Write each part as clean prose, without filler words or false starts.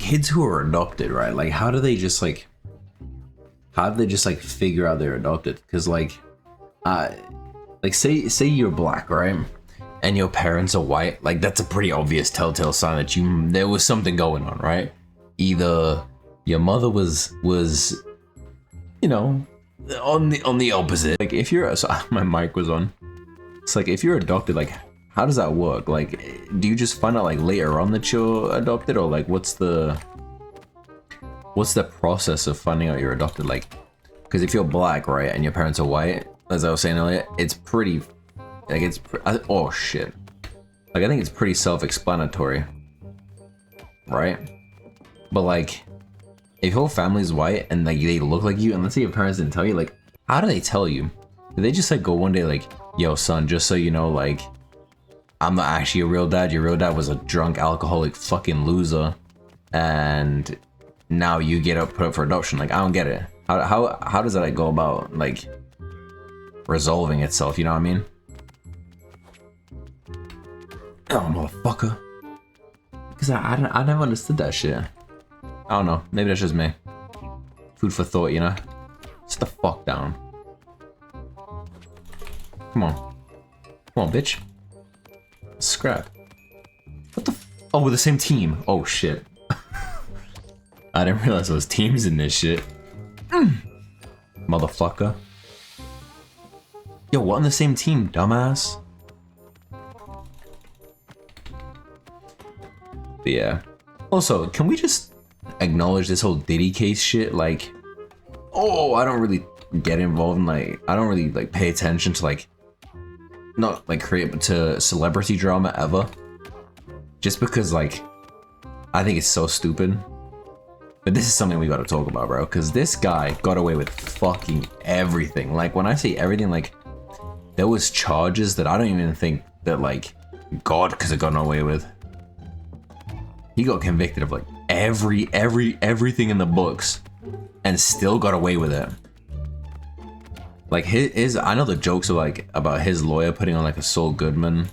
kids who are adopted, right? Like, how do they just like figure out they're adopted? Because like say you're black, right? And your parents are white. Like, that's a pretty obvious telltale sign that there was something going on, right? Either your mother was you know, on the opposite. Like, if you're my mic was on. It's like, if you're adopted, like, how does that work? Like, do you just find out like later on that you're adopted, or like what's the process of finding out you're adopted? Like, because if you're black, right, and your parents are white, as I was saying earlier, it's pretty like oh shit. Like, I think it's pretty self-explanatory, right? But like, if your family's white and like they look like you, and let's say your parents didn't tell you, like, how do they tell you? Did they just like go one day like, yo son, just so you know, like, I'm not actually a real dad. Your real dad was a drunk, alcoholic, fucking loser, and now you get put up for adoption? Like, I don't get it. How does that like go about like resolving itself? You know what I mean? Oh, motherfucker. Because I never understood that shit. I don't know. Maybe that's just me. Food for thought, you know? Sit the fuck down. Come on. Come on, bitch. Scrap. What the oh, we're the same team. Oh, shit. I didn't realize there was teams in this shit. Motherfucker. Yo, what on the same team, dumbass? But yeah. Also, can we just acknowledge this whole Diddy case shit? Like, oh, I don't really get involved in like, I don't really like pay attention to like, not like to celebrity drama ever. Just because like, I think it's so stupid. But this is something we gotta talk about, bro. Because this guy got away with fucking everything. Like, when I say everything, like, there was charges that I don't even think that like God could have gotten away with. He got convicted of like everything in the books and still got away with it. Like, his I know the jokes are like about his lawyer putting on like a Saul Goodman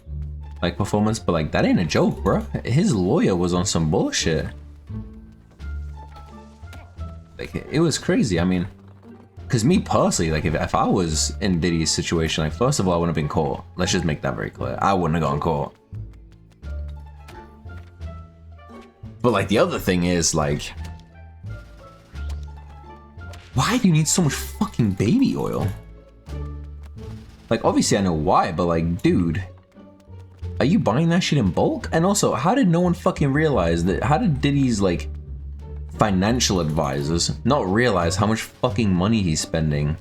like performance, but like, that ain't a joke, bro. His lawyer was on some bullshit. Like, it was crazy. I mean, because me personally, like, if I was in Diddy's situation, like, first of all, I wouldn't have been caught. Let's just make that very clear. I wouldn't have gotten caught. But like, the other thing is like, why do you need so much fucking baby oil? Like, obviously I know why, but like, dude, are you buying that shit in bulk? And also, how did no one fucking realize that? How did Diddy's like financial advisors not realize how much fucking money he's spending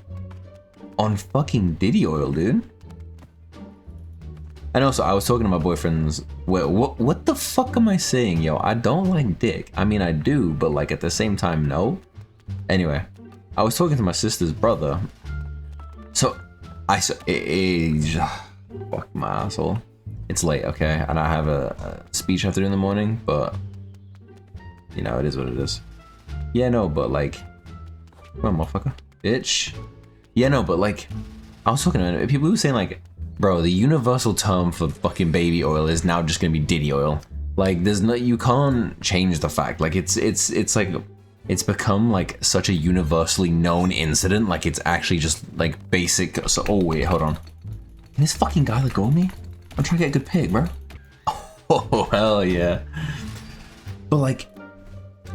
on fucking Diddy oil, dude? And also, I was talking to my boyfriend's. Wait, what the fuck am I saying, yo? I don't like dick. I mean, I do, but like at the same time, no. Anyway, I was talking to my sister's brother. So, fuck my asshole. It's late, okay, and I have a speech I have to do in the morning, but you know, it is what it is. Yeah, no, but like, come on, motherfucker, bitch. Yeah, no, but like, I was talking to people who were saying like, bro, the universal term for fucking baby oil is now just gonna be Diddy oil. Like, there's no, you can't change the fact. Like, it's like, it's become like such a universally known incident. Like, it's actually just like basic. So, oh wait, hold on. Can this fucking guy let go of me? I'm trying to get a good pig, bro. Oh hell yeah. But like,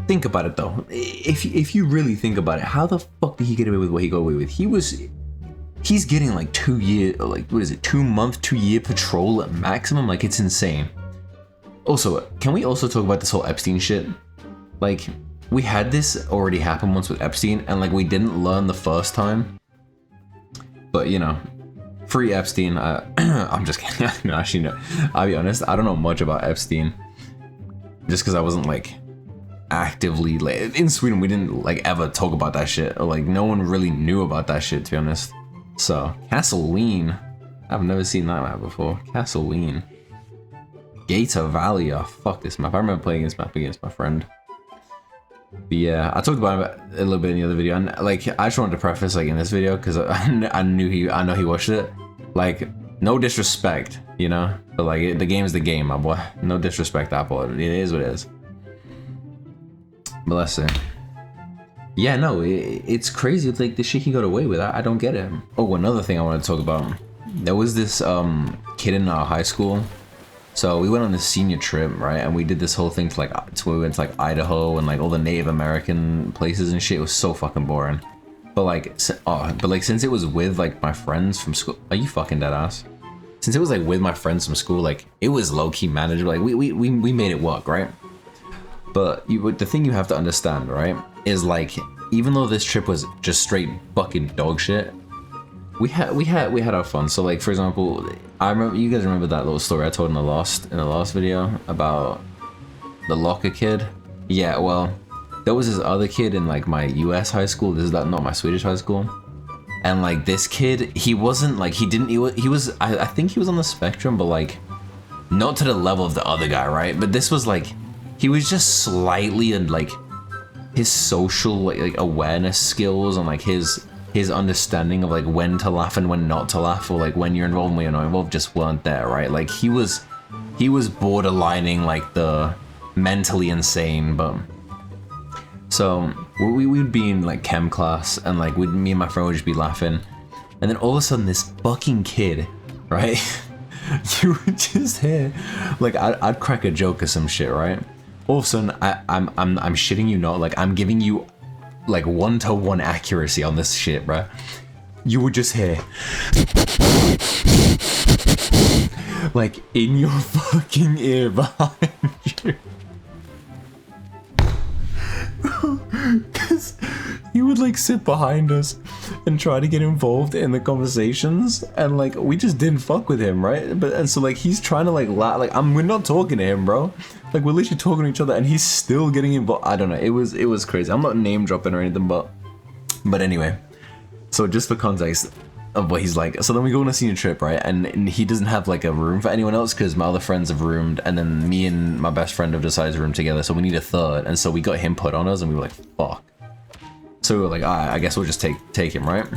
think about it though. If you really think about it, how the fuck did he get away with what he got away with? He's getting like 2 year, like, what is it, 2 month, 2 year patrol at maximum. Like, it's insane. Also, can we also talk about this whole Epstein shit? Like, we had this already happen once with Epstein, and like, we didn't learn the first time. But you know, free Epstein. I'm just kidding. No, actually, no. I'll be honest, I don't know much about Epstein. Just because I wasn't like actively, like, in Sweden, we didn't like ever talk about that shit, or like no one really knew about that shit, to be honest. So, Castleween. I've never seen that map before. Castleween. Gator Valley. Oh, fuck this map. I remember playing this map against my friend. But yeah, I talked about it a little bit in the other video. And like, I just wanted to preface, like, in this video, because I know he watched it. Like, no disrespect, you know? But like, the game is the game, my boy. No disrespect, Apple. It is what it is. Bless it. Yeah, no, it's crazy. Like the shit he got away with. I don't get it. Oh, another thing I want to talk about. There was this kid in our high school. So we went on this senior trip, right? And we did this whole thing to we went to like Idaho and like all the Native American places and shit. It was so fucking boring. But like, since it was with like my friends from school, are you fucking dead ass? Since it was like with my friends from school, like it was low key manageable. Like we made it work, right? But the thing you have to understand, right, is like even though this trip was just straight fucking dog shit, we had our fun. So like for example, I remember, you guys remember that little story I told in the last video about the locker kid? Yeah, well, there was this other kid in like my US high school. This is not my Swedish high school. And like this kid, he wasn't like, he was I think he was on the spectrum, but like not to the level of the other guy, right? But this was like, he was just slightly, and like his social like awareness skills and like his understanding of like when to laugh and when not to laugh, or like when you're involved and when you're not involved, just weren't there, right? Like he was borderlining like the mentally insane. But so we would be in like chem class, and like me and my friend would just be laughing, and then all of a sudden this fucking kid, right? You would just hear like I'd crack a joke or some shit, right? All of a sudden I'm shitting you not, like I'm giving you like 1-to-1 accuracy on this shit, bro. You would just hear like in your fucking ear behind you. Because he would like sit behind us and try to get involved in the conversations, and like we just didn't fuck with him, right? And so like he's trying to like we're not talking to him, bro. Like we're literally talking to each other and he's still getting involved. I don't know, it was crazy. I'm not name dropping or anything, but anyway, so just for context of what he's like, so then we go on a senior trip, right? And he doesn't have like a room for anyone else because my other friends have roomed, and then me and my best friend have decided to room together, so we need a third. And so we got him put on us, and we were like, fuck. So we were like, alright, I guess we'll just take him, right?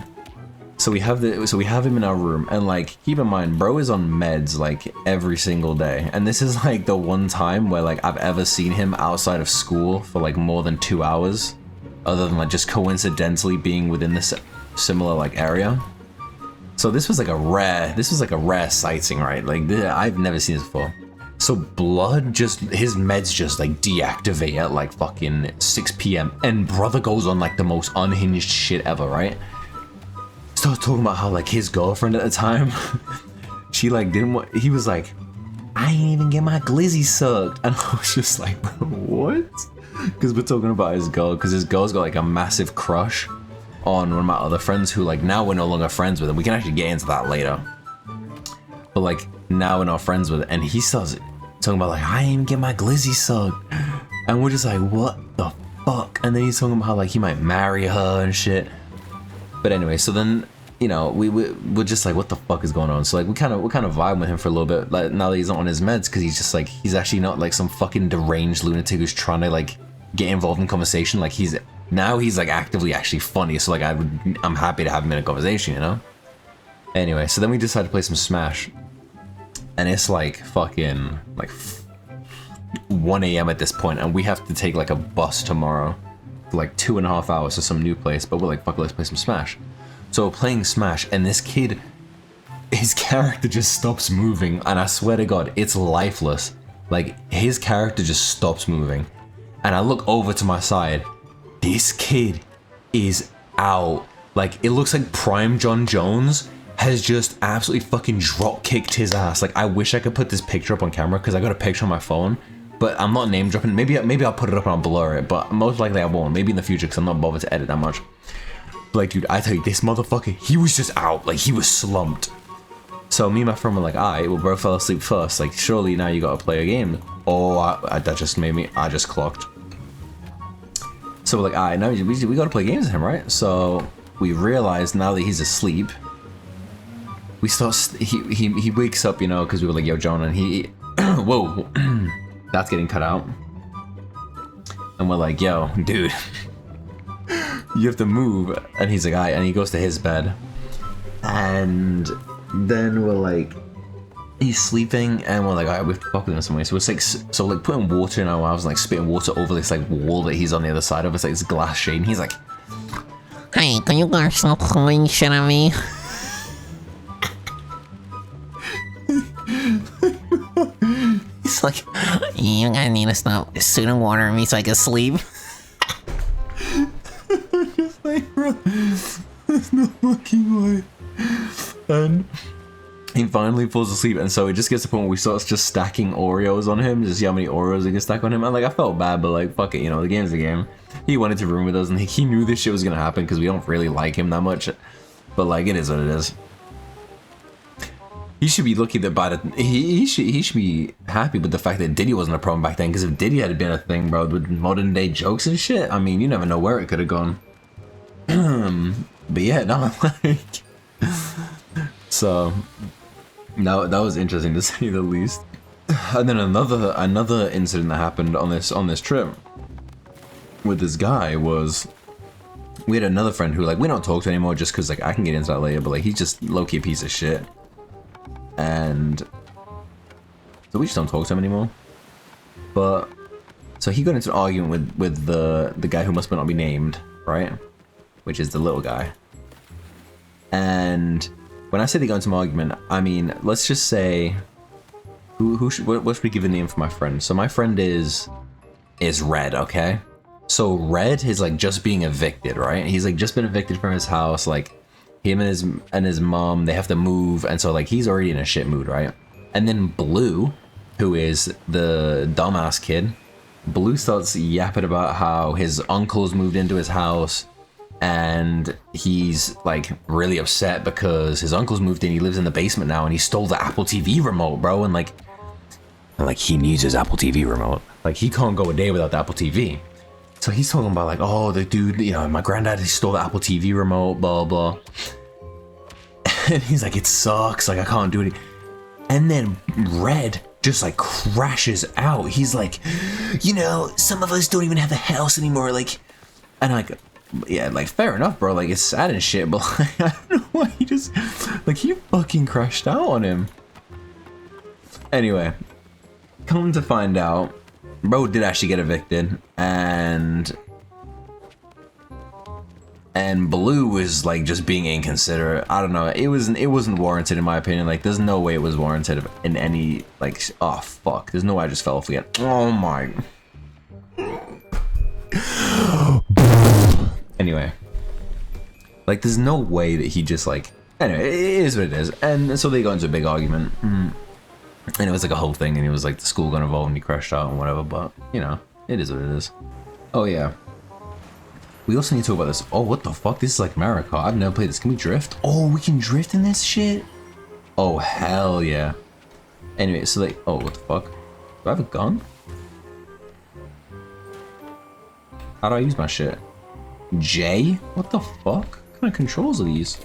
So we have him in our room, and like keep in mind, bro is on meds like every single day, and this is like the one time where like I've ever seen him outside of school for like more than 2 hours, other than like just coincidentally being within this similar like area. So this was like a rare sighting, right? Like I've never seen this before. So blood his meds just like deactivate at like fucking 6 p.m. and brother goes on like the most unhinged shit ever, right? Starts talking about how like his girlfriend at the time, she like he was like, I ain't even get my glizzy sucked. And I was just like, what? Because we're talking about his girl, because his girl's got like a massive crush on one of my other friends who like now we're no longer friends with, and we can actually get into that later. But like now we're not friends with it, and he starts talking about like, I ain't even get my glizzy sucked. And we're just like, what the fuck? And then he's talking about how like he might marry her and shit. But anyway, so then, you know, we're just like, what the fuck is going on? So like we kind of vibe with him for a little bit, like now that he's not on his meds, because he's just like, he's actually not like some fucking deranged lunatic who's trying to like get involved in conversation. Like he's like actively actually funny, so like I'm happy to have him in a conversation, you know? Anyway, so then we decided to play some Smash, and it's like fucking like 1 a.m. at this point, and we have to take like a bus tomorrow for like 2.5 hours to some new place, but we're like, fuck it, let's play some Smash. So we're playing Smash, and this kid, his character just stops moving, and I swear to God, it's lifeless. Like his character just stops moving, and I look over to my side. This kid is out. Like, it looks like Prime John Jones has just absolutely fucking drop kicked his ass. Like, I wish I could put this picture up on camera, because I got a picture on my phone, but I'm not name dropping. Maybe I'll put it up and I'll blur it, but most likely I won't. Maybe in the future, because I'm not bothered to edit that much. But like, dude, I tell you, this motherfucker, he was just out. Like, he was slumped. So me and my friend were like, alright, well, bro fell asleep first. Like, surely now you gotta play a game. Oh, that just made me, I just clocked. So we're like, alright, now we gotta play games with him, right? So we realized now that he's asleep, we start, he wakes up, you know, because we were like, yo, Jonah, and he, whoa, that's getting cut out. And we're like, yo, dude, you have to move. And he's like, alright, and he goes to his bed. And then we're like, he's sleeping, and we're like, alright, we have to fuck with him some way. So it's like, so like putting water in our mouths, and like spitting water over this like wall that he's on the other side of. It's like this glass shade, and he's like, hey, can you guys stop throwing shit at me? he's like, you guys need to stop shooting water at me so I can sleep. just like, bro, there's no fucking way. And he finally falls asleep, and so it just gets to the point where we start just stacking Oreos on him to see how many Oreos we can stack on him. And like, I felt bad, but like, fuck it, you know, the game's the game. He wanted to room with us, and he knew this shit was gonna happen because we don't really like him that much. But like, it is what it is. He should be lucky that by the he should be happy with the fact that Diddy wasn't a problem back then. Because if Diddy had been a thing, bro, with modern day jokes and shit, I mean, you never know where it could have gone. But yeah, no, like, so. No, that was interesting to say the least. And then another incident that happened on this trip with this guy was, we had another friend who like we don't talk to anymore just because like I can get into that later, but like he's just low-key a piece of shit, and so we just don't talk to him anymore. But so he got into an argument with the guy who must not be named, right? Which is the little guy. And when I say they got into an argument, I mean, let's just say, what should we give a name for my friend? So my friend is Red, okay? So Red is like just being evicted, right? He's like just been evicted from his house. Like him and his mom, they have to move, and so like he's already in a shit mood, right? And then Blue, who is the dumbass kid, Blue starts yapping about how his uncle's moved into his house. And he's like really upset because his uncle's moved in. He lives in the basement now, and he stole the Apple TV remote, bro. And like he needs his Apple TV remote. Like he can't go a day without the Apple TV. So he's talking about like, oh, the dude, you know, my granddad, he stole the Apple TV remote, blah blah. And he's like, it sucks. Like I can't do it. And then Red just like crashes out. He's like, you know, some of us don't even have a house anymore. Like, and like. Yeah, like, fair enough, bro. Like, it's sad and shit, but like, I don't know why he just, like, he fucking crashed out on him. Anyway, come to find out, bro did actually get evicted, and Blue was, like, just being inconsiderate. I don't know. It wasn't warranted, in my opinion. Like, there's no way it was warranted in any, like, oh, fuck. There's no way I just fell off again. Oh, my. Anyway, like, there's no way that he just, like, anyway, it is what it is. And so they got into a big argument, and it was like a whole thing, and it was like the school got involved and he crashed out and whatever, but, you know, it is what it is. Oh yeah, we also need to talk about this. Oh, what the fuck, this is like Mario Kart. I've never played this. Can we drift? Oh, we can drift in this shit? Oh, hell yeah. Anyway, so like, oh, what the fuck, do I have a gun? How do I use my shit? J? What the fuck? What kind of controls are these?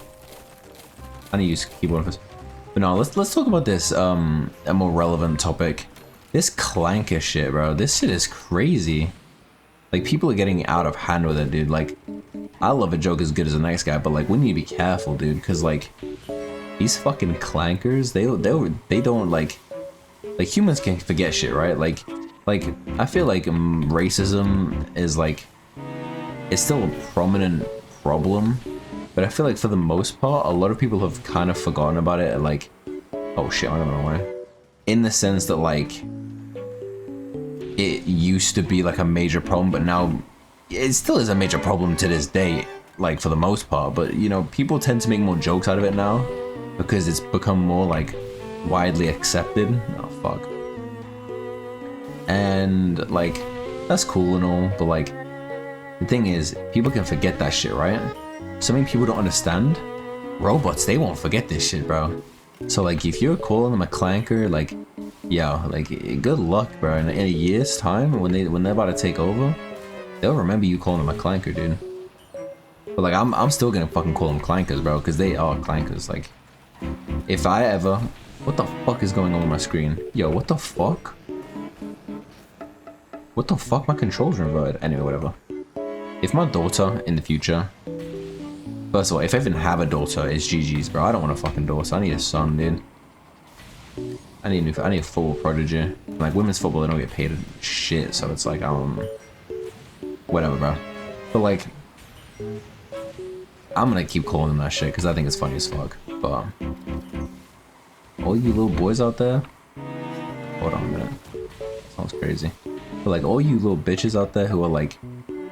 I need to use keyboard first. But no, let's talk about this, a more relevant topic. This clanker shit, bro. This shit is crazy. Like, people are getting out of hand with it, dude. Like, I love a joke as good as the next guy, but like, we need to be careful, dude, because like, these fucking clankers, they don't like humans can forget shit, right? Like I feel like racism is like, it's still a prominent problem, but I feel like for the most part, a lot of people have kind of forgotten about it. Like, oh shit, I don't know why. In the sense that like, it used to be like a major problem, but now it still is a major problem to this day, like for the most part. But you know, people tend to make more jokes out of it now because it's become more like widely accepted. Oh fuck. And like, that's cool and all, but like, the thing is, people can forget that shit, right? So many people don't understand. Robots, they won't forget this shit, bro. So like, if you're calling them a clanker, like, yo, like, good luck, bro. In a year's time, when they're about to take over, they'll remember you calling them a clanker, dude. But like, I'm still gonna fucking call them clankers, bro, because they are clankers. Like, if I ever, what the fuck is going on with my screen? Yo, what the fuck? What the fuck? My controls are inverted. Anyway, whatever. If my daughter in the future, first of all, if I even have a daughter, it's GG's, bro. I don't want a fucking daughter. I need a son, dude. I need a football prodigy. Like women's football, they don't get paid shit, so it's like whatever, bro. But like, I'm gonna keep calling them that shit because I think it's funny as fuck. But all you little boys out there, hold on a minute. Sounds crazy. But like all you little bitches out there who are like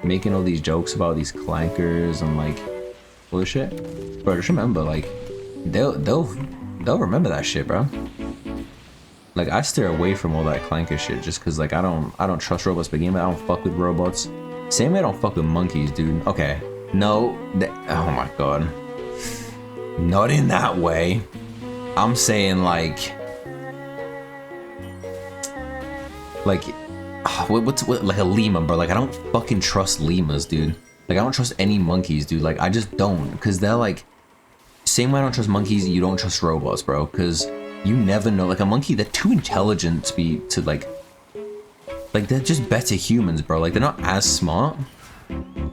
making all these jokes about these clankers and like all this shit, bro, just remember, like they'll remember that shit, bro. Like I steer away from all that clanker shit just cause like I don't trust robots to begin with. I don't fuck with robots. Same way I don't fuck with monkeys, dude. Okay, no, oh my god, not in that way. I'm saying like what's like a lemur, bro? Like I don't fucking trust lemurs, dude. Like I don't trust any monkeys, dude. Like I just don't, cause they're like, same way I don't trust monkeys, you don't trust robots, bro. Cause you never know. Like a monkey, they're too intelligent to like they're just better humans, bro. Like they're not as smart,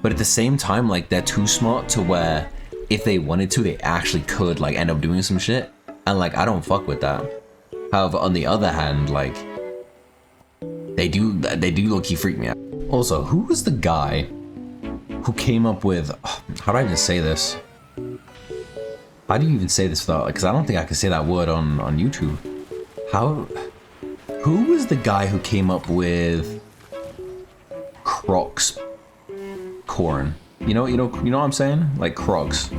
but at the same time, like they're too smart to where if they wanted to, they actually could like end up doing some shit. And like I don't fuck with that. However, on the other hand, like they do low-key freak me out. Also, who was the guy who came up with, how do I even say this? How do you even say this without, because I don't think I can say that word on YouTube. Who was the guy who came up with Crocs corn? You know what I'm saying? Like Crocs.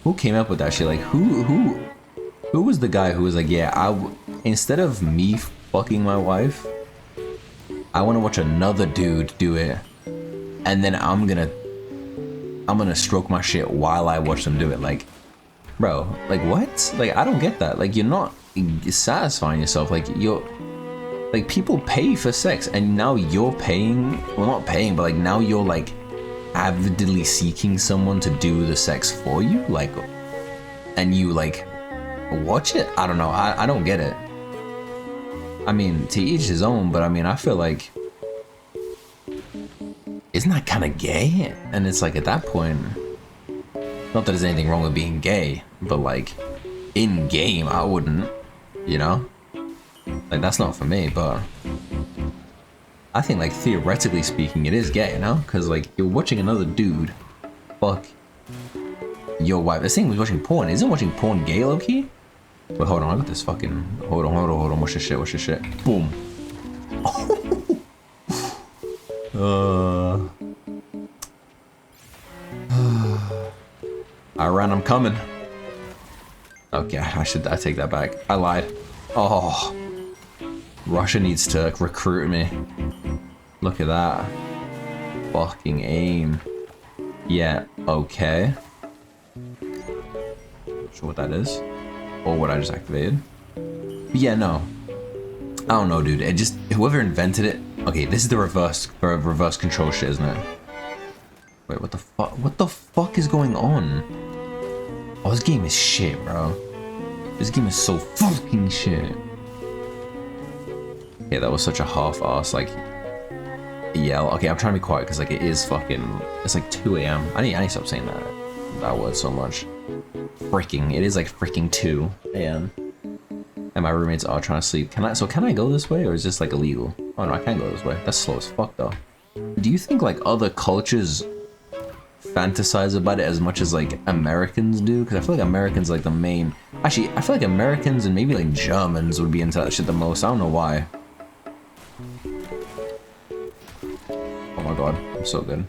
Who came up with that shit? Like who was the guy who was like, yeah, instead of me fucking my wife, I want to watch another dude do it, and then I'm gonna stroke my shit while I watch them do it. Like, bro, like what? Like I don't get that. Like you're not satisfying yourself. Like like people pay for sex, and now you're paying. Well, not paying, but like now you're like avidly seeking someone to do the sex for you. Like, and you like watch it. I don't know. I don't get it. I mean, to each his own, but I mean, I feel like, isn't that kind of gay? And it's like, at that point, not that there's anything wrong with being gay, but like, in game, I wouldn't, you know? Like, that's not for me, but I think, like, theoretically speaking, it is gay, you know? Because, like, you're watching another dude fuck your wife. The thing with watching porn, isn't watching porn gay, low-key? But hold on, I got this fucking... Hold on. What's your shit? Boom. I ran, I'm coming. Okay, I take that back. I lied. Oh. Russia needs to recruit me. Look at that. Fucking aim. Yeah, okay. Not sure what that is. Or what I just activated. But yeah, no. I don't know, dude. It just, whoever invented it. Okay, this is the reverse control shit, isn't it? Wait, what the fuck? What the fuck is going on? Oh, this game is shit, bro. This game is so fucking shit. Yeah, that was such a half-ass, like, yell. Okay, I'm trying to be quiet because, like, it is fucking, it's like 2 a.m. I need to stop saying that word so much. Freaking, it is like freaking 2 a.m. And my roommates are trying to sleep. Can I go this way, or is this like illegal? Oh no, I can't go this way. That's slow as fuck though. Do you think like other cultures fantasize about it as much as like Americans do? Because I feel like Americans like the main. Actually, I feel like Americans and maybe like Germans would be into that shit the most. I don't know why. Oh my god, I'm so good.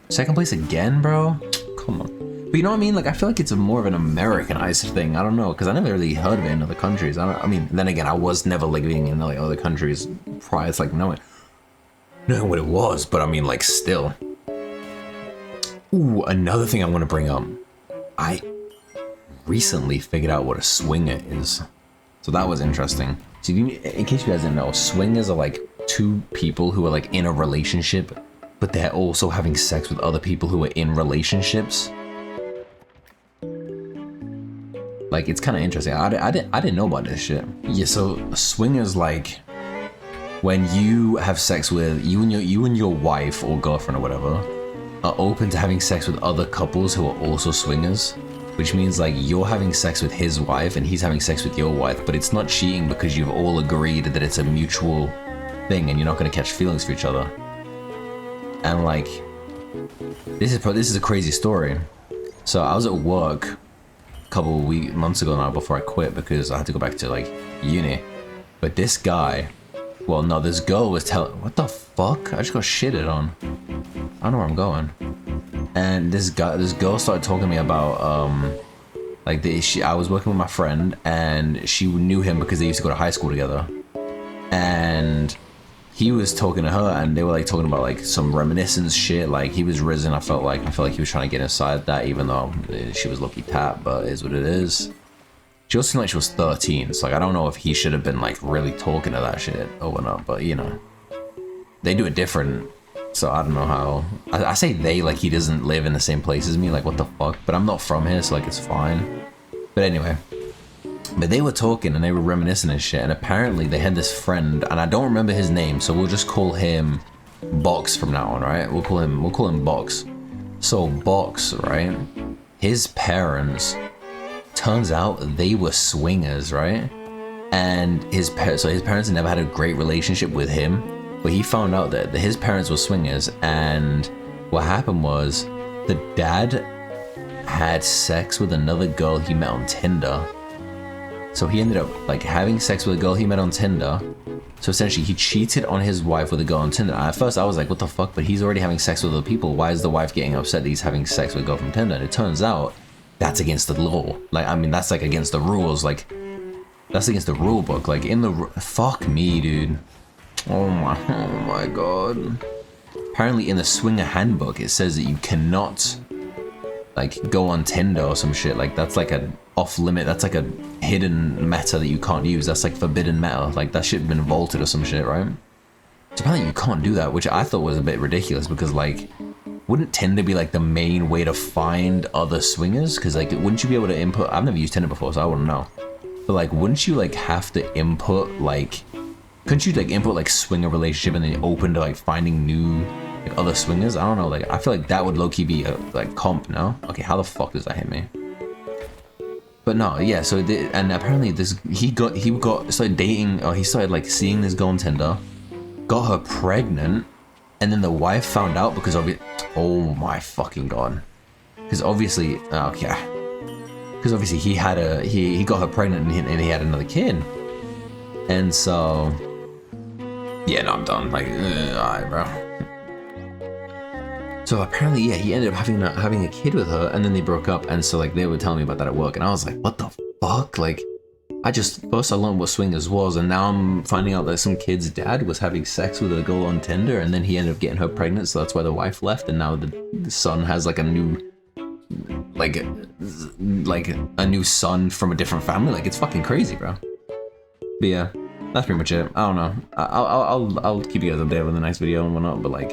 Second place again, bro? Come on. But you know what I mean? Like, I feel like it's more of an Americanized thing. I don't know, because I never really heard of it in other countries. I mean, then again, I was never living in like other countries prior to like knowing what it was. But I mean, like, still. Ooh, another thing I want to bring up. I recently figured out what a swinger is. So that was interesting. So in case you guys didn't know, swingers are like two people who are like in a relationship, but they're also having sex with other people who are in relationships. Like, it's kind of interesting. I didn't know about this shit. Yeah, so a swinger is like when you have sex with you and your wife or girlfriend or whatever are open to having sex with other couples who are also swingers. which means like you're having sex with his wife and he's having sex with your wife, but it's not cheating because you've all agreed that it's a mutual thing and you're not going to catch feelings for each other. And like, this is a crazy story. So I was at work a couple months ago now before I quit because I had to go back to like uni. But this guy, well, no, this girl was telling, what the fuck? I just got shitted on. I don't know where I'm going. And this girl started talking to me about, like, I was working with my friend, and she knew him because they used to go to high school together. And he was talking to her, and they were like talking about like some reminiscence shit. Like he was risen. I felt like he was trying to get inside that, even though she was lucky tap, but it is what it is. She also seemed like she was 13, so like I don't know if he should have been like really talking to that shit or whatnot, but you know, they do it different. So I don't know how. I say they like he doesn't live in the same place as me. Like what the fuck? But I'm not from here, so like it's fine. But anyway, but they were talking and they were reminiscing and shit. And apparently they had this friend, and I don't remember his name, so we'll just call him Box from now on, right? We'll call him Box. So Box, right? His parents, turns out they were swingers, right? And his parents never had a great relationship with him. But he found out that his parents were swingers, and what happened was the dad had sex with another girl he met on Tinder. So he ended up like having sex with a girl he met on Tinder. So essentially he cheated on his wife with a girl on Tinder. At first I was like, what the fuck? But he's already having sex with other people. Why is the wife getting upset that he's having sex with a girl from Tinder? And it turns out that's against the law. Like, I mean, that's like against the rules. Like, that's against the rule book. Like in the, fuck me, dude. Oh my god. Apparently in the swinger handbook it says that you cannot like go on Tinder or some shit. Like that's like an off limit, that's like a hidden meta that you can't use. That's like forbidden meta. Like that shit been vaulted or some shit, right? So apparently you can't do that, which I thought was a bit ridiculous because like, wouldn't Tinder be like the main way to find other swingers? Because like, wouldn't you be able to input, I've never used Tinder before so I wouldn't know. But like, wouldn't you like have to input like, couldn't you like input like swinger relationship and then open to like finding new like other swingers? I don't know, like I feel like that would low-key be a like comp, no? Okay, how the fuck does that hit me? But no, yeah, so and apparently this he started dating, or he started like seeing this girl on Tinder, got her pregnant, and then the wife found out because oh my fucking god. Because obviously, okay. Because obviously he got her pregnant and he had another kid. And so yeah, no, I'm done. Like, alright, bro. So apparently, yeah, he ended up having a kid with her, and then they broke up. And so like they were telling me about that at work, and I was like, what the fuck? Like, first I learned what swingers was, and now I'm finding out that some kid's dad was having sex with a girl on Tinder, and then he ended up getting her pregnant, so that's why the wife left, and now the son has like a new, like a new son from a different family. Like, it's fucking crazy, bro. But yeah, that's pretty much it. I don't know. I'll keep you guys updated with the next video and whatnot, but like,